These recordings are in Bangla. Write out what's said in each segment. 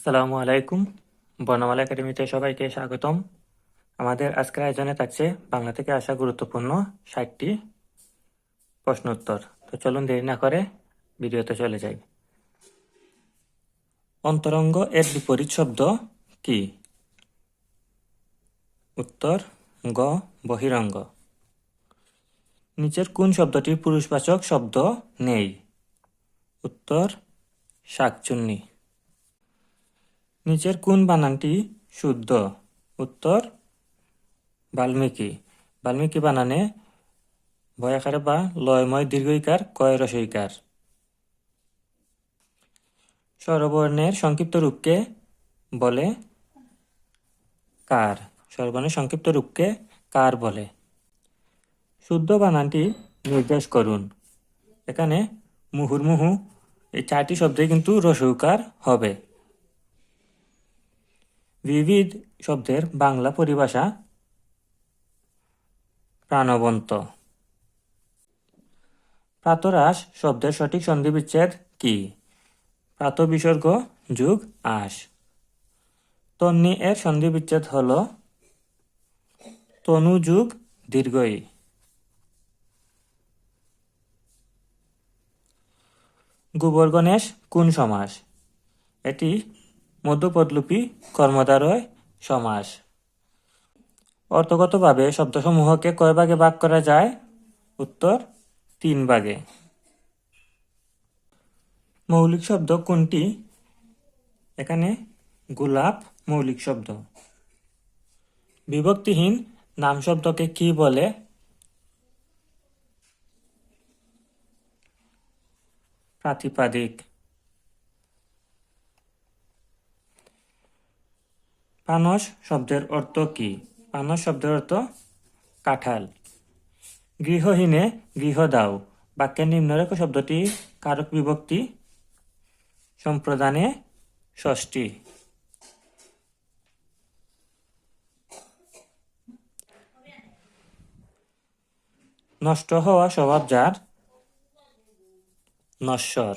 আসসালামু আলাইকুম। বর্ণমালা একাডেমিতে সবাইকে স্বাগতম। আমাদের আজকের আয়োজনে থাকছে বাংলা থেকে আসা গুরুত্বপূর্ণ 60টি প্রশ্ন উত্তর। তো চলুন দেরি না করে ভিডিওতে চলে যাই। অন্তরঙ্গ এর বিপরীত শব্দ কি? উত্তর গ বহিরঙ্গ। নিচের কোন শব্দটির পুরুষবাচক শব্দ নেই? উত্তর শাকচুন্নি। নিচের কোন বানানটি শুদ্ধ? উত্তর বাল্মীকি। বাল্মীকি বানানে বয়াকারে বা লয়ময় দীর্ঘইকার কয় রসইকার। স্বরবর্ণের সংক্ষিপ্ত রূপকে বলে কার। স্বরবর্ণের সংক্ষিপ্ত রূপকে কার বলে। শুদ্ধ বানানটি নির্দেশ করুন। এখানে মুহুর্মুহু এই 4টি শব্দে কিন্তু রসৌকার হবে। বিবিধ শব্দের বাংলা পরিভাষা প্রাণবন্ত। প্রাতরাশ শব্দের সঠিক সন্ধিবিচ্ছেদ কি? প্রাত বিসর্গ যুগ আশ। তন্নি এর সন্ধিবিচ্ছেদ হল তনু যুগ দীর্ঘই। গোবর গণেশ কোন সমাস? এটি মধ্যপদলোপী কর্মদ্বারয় সমাস। অর্থগতভাবে শব্দসমূহকে কয় ভাগে ভাগ করা যায়? উত্তর 3 ভাগে। মৌলিক শব্দ কোনটি? এখানে গোলাপ মৌলিক শব্দ। বিভক্তিহীন নাম শব্দকে কি বলে? প্রাতিপাদিক। পানস শব্দের অর্থ কি? পানস শব্দের অর্থ কাঁঠাল। গৃহহীনে গৃহ দাও বাক্যের নিম্নরেখ শব্দটি কারক বিভক্তি সম্প্রদানে ষষ্ঠী। নষ্ট হওয়া স্বভাব যার? নশ্বর।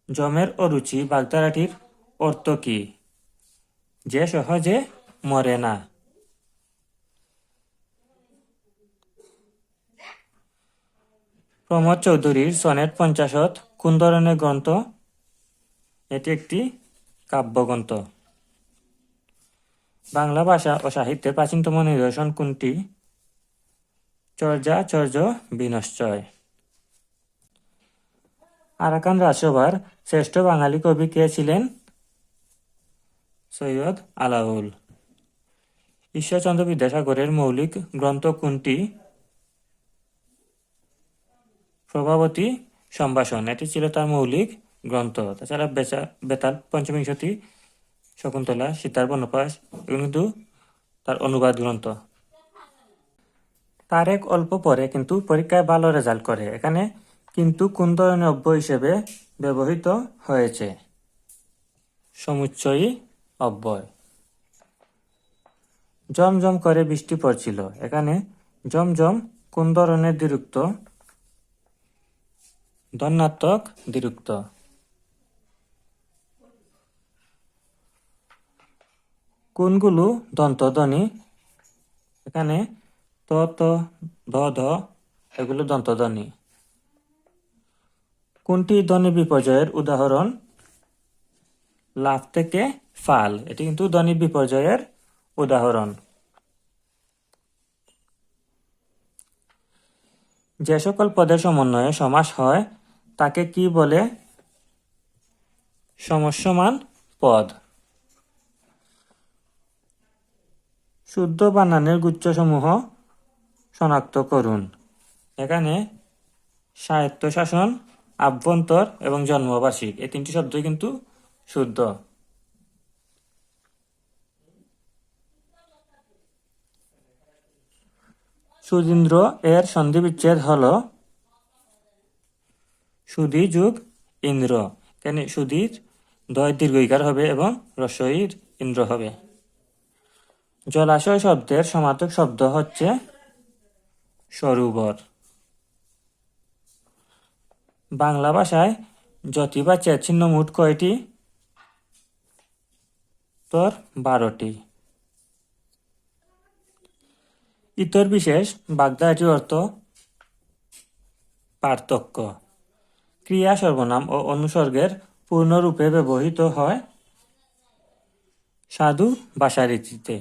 যমের অরুচি বাগধারাটির অর্থ কি? যে সহজে মরে না। প্রমোদ চৌধুরীর সনেট 50 কোন ধরনের গ্রন্থ? এটি একটি কাব্যগ্রন্থ। বাংলা ভাষা ও সাহিত্যের প্রাচীনতম নিদর্শন কোনটি? চর্যাচর্য বিনশ্চয়। আরাকান রাজসভার শ্রেষ্ঠ বাঙালি কবি কে ছিলেন? সৈয়দ আলাউল। ঈশ্বরচন্দ্র বিদ্যাসাগরের মৌলিক গ্রন্থ কোনটি? প্রভাবতী সম্ভাষণ। এটি ছিল তার মৌলিক গ্রন্থ। তাছাড়া বেতাল পঞ্চবিংশতি, শকুন্তলা, সীতার বনবাস এগুলো কিন্তু তার অনুবাদ গ্রন্থ। তারেক অল্প পরে কিন্তু পরীক্ষায় ভালো রেজাল্ট করে। এখানে কিন্তু কোন ধরনের অব্যয় হিসেবে ব্যবহৃত হয়েছে? সমুচ্চয়ী অব্যয়। জমজম করে বৃষ্টি পড়ছিল। এখানে জমজম কোন ধরনের দ্বিরুক্ত? ধন্যাত্মক দ্বিরুক্ত। কোনগুলো দন্তধ্বনি? এখানে ত ত ধ ধ এগুলো দন্তধ্বনি। কোনটি ধ্বনি বিপর্যয়ের উদাহরণ? লাফ থেকে ফাল, এটি কিন্তু ধ্বনি বিপর্যয়ের উদাহরণ। যে সকল পদের সমন্বয়ে সমাস হয় তাকে কি বলে? সমস্যমান পদ। শুদ্ধ বানানের গুচ্ছসমূহ শনাক্ত করুন। এখানে স্বায়ত্তশাসন, আভ্যন্তর এবং জন্মবার্ষিক এই 3টি শব্দই কিন্তু শুদ্ধ। সুধীন্দ্র এর সন্ধিবিচ্ছেদ হল সুধী যুগ ইন্দ্র। এখানে সুধীর দয় দীর্ঘইকার হবে এবং রস্বইর ইন্দ্র হবে। জলাশয় শব্দের সমার্থক শব্দ হচ্ছে সরোবর। বাংলা ভাষায় যতি বা চের চিহ্ন মোট কয়টি? উত্তর 12টি। ইতর বিশেষ বাগধারাটির অর্থ পার্থক্য। ক্রিয়া সর্বনাম ও অনুসর্গের পূর্ণরূপে ব্যবহৃত হয় সাধু ভাষারীতিতে।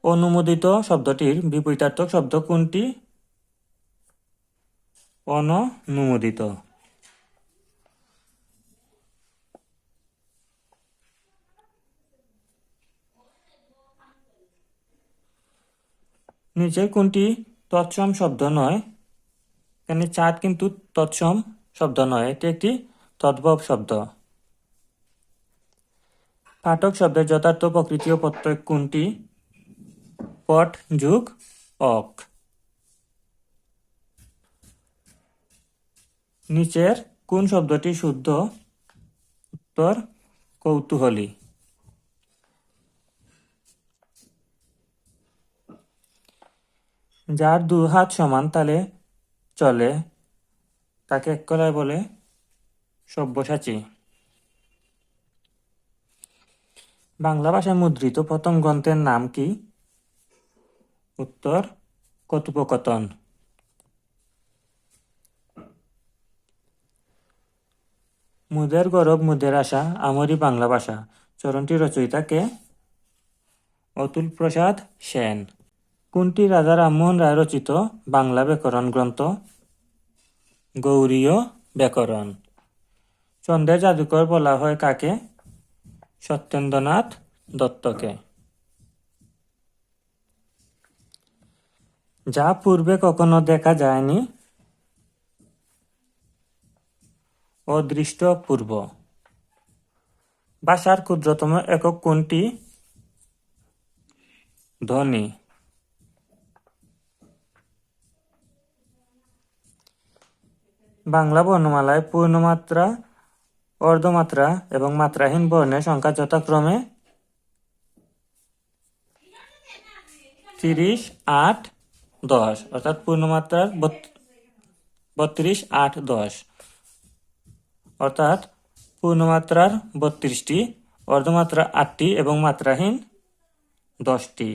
অনুমোদিত শব্দটির বিপরীতার্থক শব্দ কোনটি? অননুমোদিত। নিচের কোনটি তৎসম শব্দ নয়? এখানে চাঁদ কিন্তু তৎসম শব্দ নয়, এটি একটি তদ্ভব শব্দ। পাঠক শব্দের যথার্থ প্রকৃতি ও প্রত্যয় কোনটি? পট যোগ অক। নিচের কোন শব্দটি শুদ্ধ? উত্তর কৌতূহলী। যার দু হাত সমান তালে চলে তাকে এক কথায় বলে সব্যসাচী। বাংলা ভাষায় মুদ্রিত প্রথম গ্রন্থের নাম কি? উত্তর কথোপকথন। মুদের গৌরব মুদের আশা আমারই বাংলা ভাষা চরণটি রচয়িতা কে? অতুল প্রসাদ সেন। কোনটি রাজা রামমোহন রায় রচিত বাংলা ব্যাকরণ গ্রন্থ? গৌড়ীয় ব্যাকরণ। ছন্দের জাদুকর বলা হয় কাকে? সত্যেন্দ্রনাথ দত্তকে। যা পূর্বে কখনো দেখা যায়নি? অদৃষ্ট পূর্ব। ভাষার ক্ষুদ্রতম একক কোনটি? ধ্বনি। বাংলা বর্ণমালায় পূর্ণমাত্রা, অর্ধমাত্রা এবং মাত্রাহীন বর্ণের সংখ্যা যথাক্রমে 30, 8, 10, অর্থাৎ পূর্ণমাত্রার 32, 8, 10, অর্থাৎ পূর্ণমাত্রার 32টি, অর্ধমাত্রা 8টি এবং মাত্রাহীন 10টি।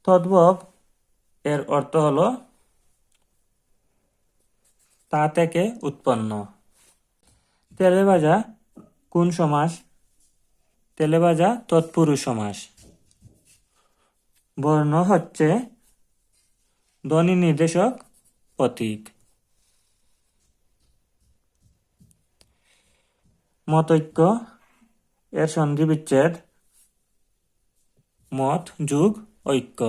তদ্ভব এর অর্থ হলো তা থেকে উৎপন্ন। তেলেভাজা কোন সমাস? তেলেভাজা তৎপুরুষ সমাস। বর্ণ হচ্ছে ধ্বনি নির্দেশক প্রতীক। মতৈক্য এর সন্ধি বিচ্ছেদ মত যোগ ঐক্য।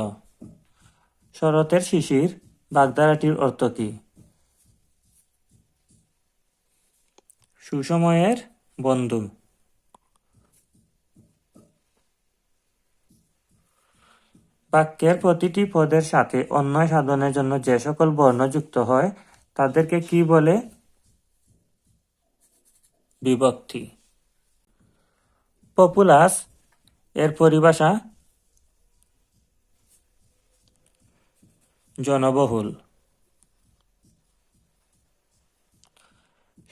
শরতের শিশির বাগধারাটির অর্থ কি? সুসময়ের বন্ধু। বাক্যের প্রতিটি পদের সাথে অন্বয় সাধনের জন্য যে সকল বর্ণ যুক্ত হয় তাদেরকে কি বলে? বিভক্তি। পপুলাস এর পরিভাষা জনবহুল।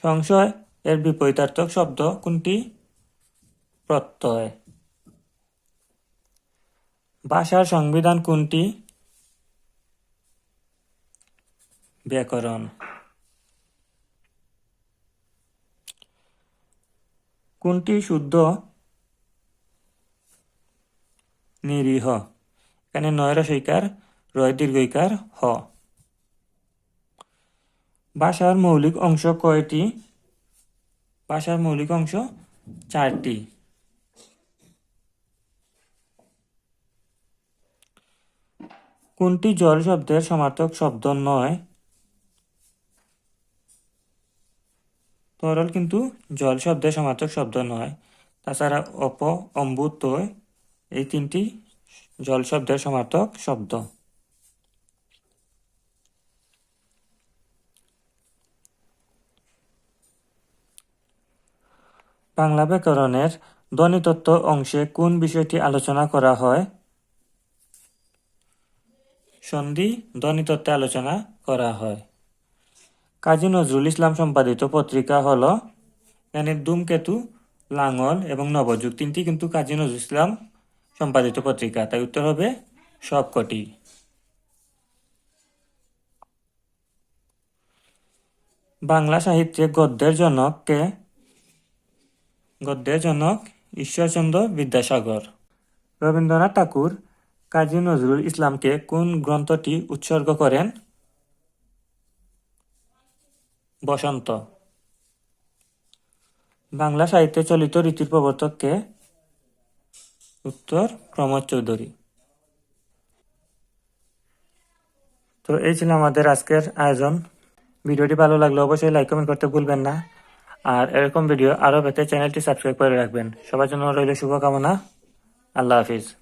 সংশয় এর বিপরীতার্থক শব্দ কোনটি? প্রত্যয়। ভাষার সংবিধান কোনটি? ব্যাকরণ। কোনটি শুদ্ধ? নিরীহ। এখানে নয় রসইকার, রয় দীর্ঘইকার, হ। ভাষার মৌলিক অংশ কয়টি? ভাষার মৌলিক অংশ 4টি। কোনটি জল শব্দের সমার্থক শব্দ নয়? তরল কিন্তু জল শব্দের সমার্থক শব্দ নয়। তাছাড়া অপ, অম্বু, তয় এই 3টি জল শব্দের সমার্থক শব্দ। বাংলা ব্যাকরণের ধ্বনিতত্ত্ব অংশে কোন বিষয়টি আলোচনা করা হয়? সন্ধি ধ্বনিতত্ত্বে আলোচনা করা হয়। কাজী নজরুল ইসলাম সম্পাদিত পত্রিকা হলো? এখানে ধূমকেতু লাঙল এবং নবযুগ তিনটি কিন্তু কাজী নজরুল ইসলাম সম্পাদিত পত্রিকা, তাই উত্তর হবে সবকটি। বাংলা সাহিত্যে গদ্যের জনক কে? গদ্যের জনক ঈশ্বরচন্দ্র বিদ্যাসাগর। রবীন্দ্রনাথ ঠাকুর কাজী নজরুল ইসলামকে কোন গ্রন্থটি উৎসর্গ করেন? বসন্ত। বাংলা সাহিত্যে চলিত রীতির প্রবর্তক কে? উত্তর প্রমোদ চৌধুরী। তো এই ছিল আমাদের আজকের আয়োজন। ভিডিওটি ভালো লাগলে অবশ্যই লাইক কমেন্ট করতে ভুলবেন না। আর এরকম ভিডিও আরও পেতে চ্যানেলটি সাবস্ক্রাইব করে রাখবেন। সবার জন্য রইল শুভকামনা। আল্লাহ হাফিজ।